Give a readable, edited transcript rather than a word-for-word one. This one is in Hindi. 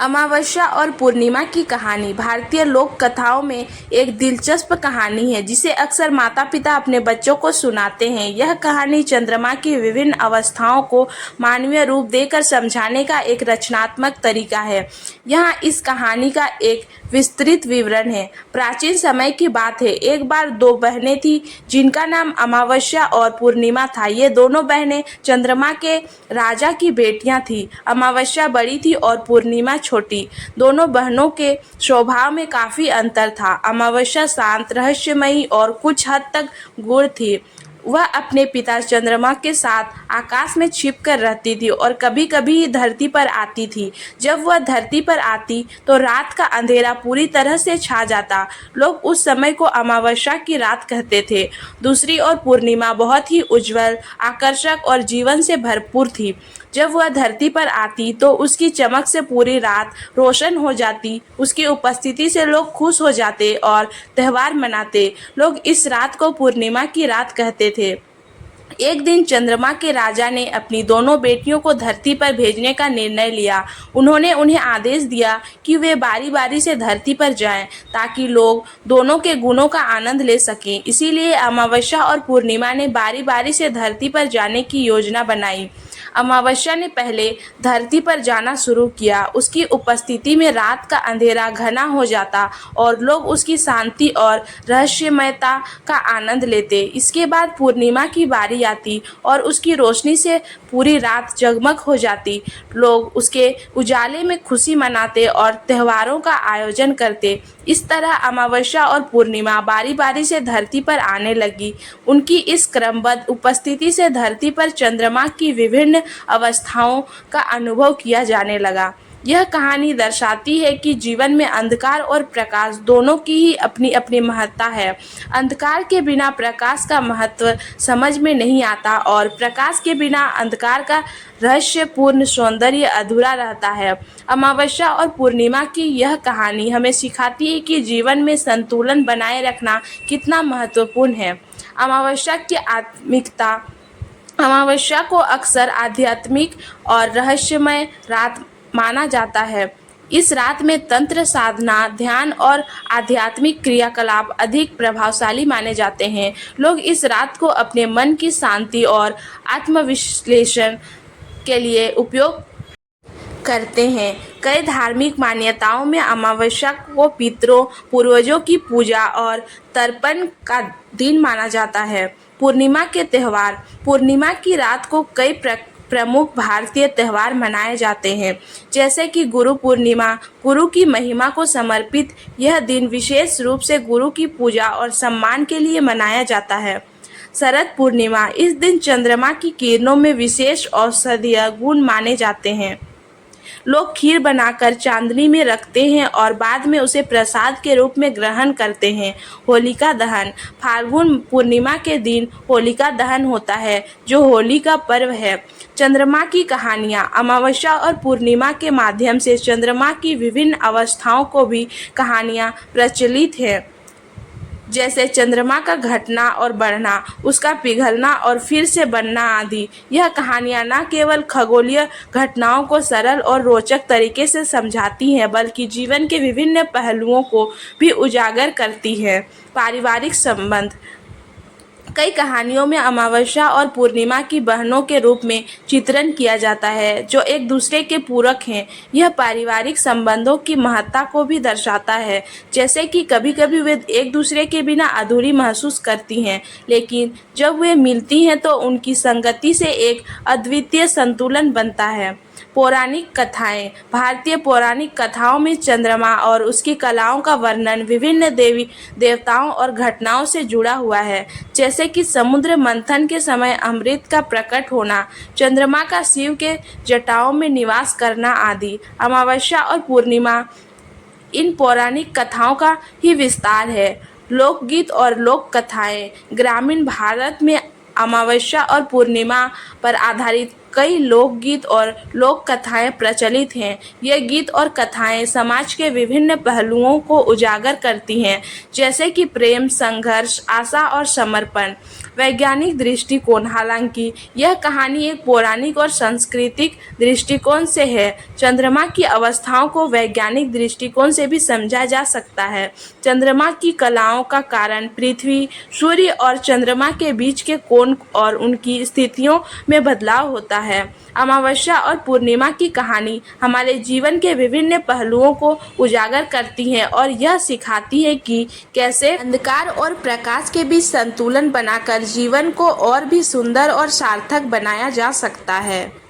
अमावस्या और पूर्णिमा की कहानी भारतीय लोक कथाओं में एक दिलचस्प कहानी है जिसे अक्सर माता पिता अपने बच्चों को सुनाते हैं। यह कहानी चंद्रमा की विभिन्न अवस्थाओं को मानवीय रूप देकर समझाने का एक रचनात्मक तरीका है। यहाँ इस कहानी का एक विस्तृत विवरण है। प्राचीन समय की बात है। एक बार दो बहनें थीं जिनका नाम अमावस्या और पूर्णिमा था। ये दोनों बहनें चंद्रमा के राजा की बेटियां थीं। अमावस्या बड़ी थी और पूर्णिमा छोटी। दोनों बहनों के स्वभाव में काफी अंतर था। अमावस्या शांत, रहस्यमयी और कुछ हद तक गूढ़ थी। वह अपने पिता चंद्रमा के साथ आकाश में छिपकर रहती थी और कभी कभी धरती पर आती थी। जब वह धरती पर आती तो रात का अंधेरा पूरी तरह से छा जाता। लोग उस समय को अमावस्या की रात कहते थे। दूसरी ओर पूर्णिमा बहुत ही उज्जवल, आकर्षक और जीवन से भरपूर थी। जब वह धरती पर आती तो उसकी चमक से पूरी रात रोशन हो जाती। उसकी उपस्थिति से लोग खुश हो जाते और त्यौहार मनाते। लोग इस रात को पूर्णिमा की रात कहते थे। एक दिन चंद्रमा के राजा ने अपनी दोनों बेटियों को धरती पर भेजने का निर्णय लिया। उन्होंने उन्हें आदेश दिया कि वे बारी बारी से धरती पर जाएं ताकि लोग दोनों के गुणों का आनंद ले सकें। इसीलिए अमावस्या और पूर्णिमा ने बारी बारी से धरती पर जाने की योजना बनाई। अमावस्या ने पहले धरती पर जाना शुरू किया। उसकी उपस्थिति में रात का अंधेरा घना हो जाता और लोग उसकी शांति और रहस्यमयता का आनंद लेते। इसके बाद पूर्णिमा की बारी आती और उसकी रोशनी से पूरी रात जगमग हो जाती। लोग उसके उजाले में खुशी मनाते और त्योहारों का आयोजन करते। इस तरह अमावस्या और पूर्णिमा बारी बारी से धरती पर आने लगी। उनकी इस क्रमबद्ध उपस्थिति से धरती पर चंद्रमा की विभिन्न अवस्थाओं का अनुभव किया जाने लगा। यह कहानी दर्शाती है कि जीवन में अंधकार और प्रकाश दोनों की ही अपनी अपनी महत्ता है। अंधकार के बिना प्रकाश का महत्व समझ में नहीं आता और प्रकाश के बिना अंधकार का रहस्यपूर्ण सौंदर्य अधूरा रहता है। अमावस्या और पूर्णिमा की यह कहानी हमें सिखाती है कि जीवन में संतुलन बनाए रखना कितना महत्वपूर्ण है। अमावस्या को अक्सर आध्यात्मिक और रहस्यमय रात माना जाता है। इस रात में तंत्र साधना, ध्यान और आध्यात्मिक क्रियाकलाप अधिक प्रभावशाली माने जाते हैं। लोग इस रात को अपने मन की शांति और आत्मविश्लेषण के लिए उपयोग करते हैं। कई धार्मिक मान्यताओं में अमावस्या को पितरों, पूर्वजों की पूजा और तर्पण का दिन माना जाता है। पूर्णिमा के त्यौहार। पूर्णिमा की रात को कई प्रमुख भारतीय त्यौहार मनाए जाते हैं, जैसे कि गुरु पूर्णिमा। गुरु की महिमा को समर्पित यह दिन विशेष रूप से गुरु की पूजा और सम्मान के लिए मनाया जाता है। शरद पूर्णिमा। इस दिन चंद्रमा की किरणों में विशेष औषधीय गुण माने जाते हैं। लोग खीर बनाकर चांदनी में रखते हैं और बाद में उसे प्रसाद के रूप में ग्रहण करते हैं। होलिका दहन। फाल्गुन पूर्णिमा के दिन होलिका दहन होता है, जो होली का पर्व है। चंद्रमा की कहानियाँ। अमावस्या और पूर्णिमा के माध्यम से चंद्रमा की विभिन्न अवस्थाओं को भी कहानियाँ प्रचलित हैं, जैसे चंद्रमा का घटना और बढ़ना, उसका पिघलना और फिर से बनना आदि। यह कहानियाँ न केवल खगोलीय घटनाओं को सरल और रोचक तरीके से समझाती हैं, बल्कि जीवन के विभिन्न पहलुओं को भी उजागर करती हैं। पारिवारिक संबंध। कई कहानियों में अमावस्या और पूर्णिमा की बहनों के रूप में चित्रण किया जाता है, जो एक दूसरे के पूरक हैं। यह पारिवारिक संबंधों की महत्ता को भी दर्शाता है, जैसे कि कभी कभी वे एक दूसरे के बिना अधूरी महसूस करती हैं, लेकिन जब वे मिलती हैं तो उनकी संगति से एक अद्वितीय संतुलन बनता है। पौराणिक कथाएं। भारतीय पौराणिक कथाओं में चंद्रमा और उसकी कलाओं का वर्णन विभिन्न देवी देवताओं और घटनाओं से जुड़ा हुआ है, जैसे कि समुद्र मंथन के समय अमृत का प्रकट होना, चंद्रमा का शिव के जटाओं में निवास करना आदि। अमावस्या और पूर्णिमा इन पौराणिक कथाओं का ही विस्तार है। लोकगीत और लोक कथाएं। ग्रामीण भारत में अमावस्या और पूर्णिमा पर आधारित कई लोकगीत और लोक कथाएं प्रचलित हैं। ये गीत और कथाएं समाज के विभिन्न पहलुओं को उजागर करती हैं, जैसे कि प्रेम, संघर्ष, आशा और समर्पण। वैज्ञानिक दृष्टिकोण। हालांकि यह कहानी एक पौराणिक और सांस्कृतिक दृष्टिकोण से है, चंद्रमा की अवस्थाओं को वैज्ञानिक दृष्टिकोण से भी समझा जा सकता है। चंद्रमा की कलाओं का कारण पृथ्वी, सूर्य और चंद्रमा के बीच के कोण और उनकी स्थितियों में बदलाव होता है। अमावस्या और पूर्णिमा की कहानी हमारे जीवन के विभिन्न पहलुओं को उजागर करती है और यह सिखाती है कि कैसे अंधकार और प्रकाश के बीच संतुलन बनाकर जीवन को और भी सुंदर और सार्थक बनाया जा सकता है।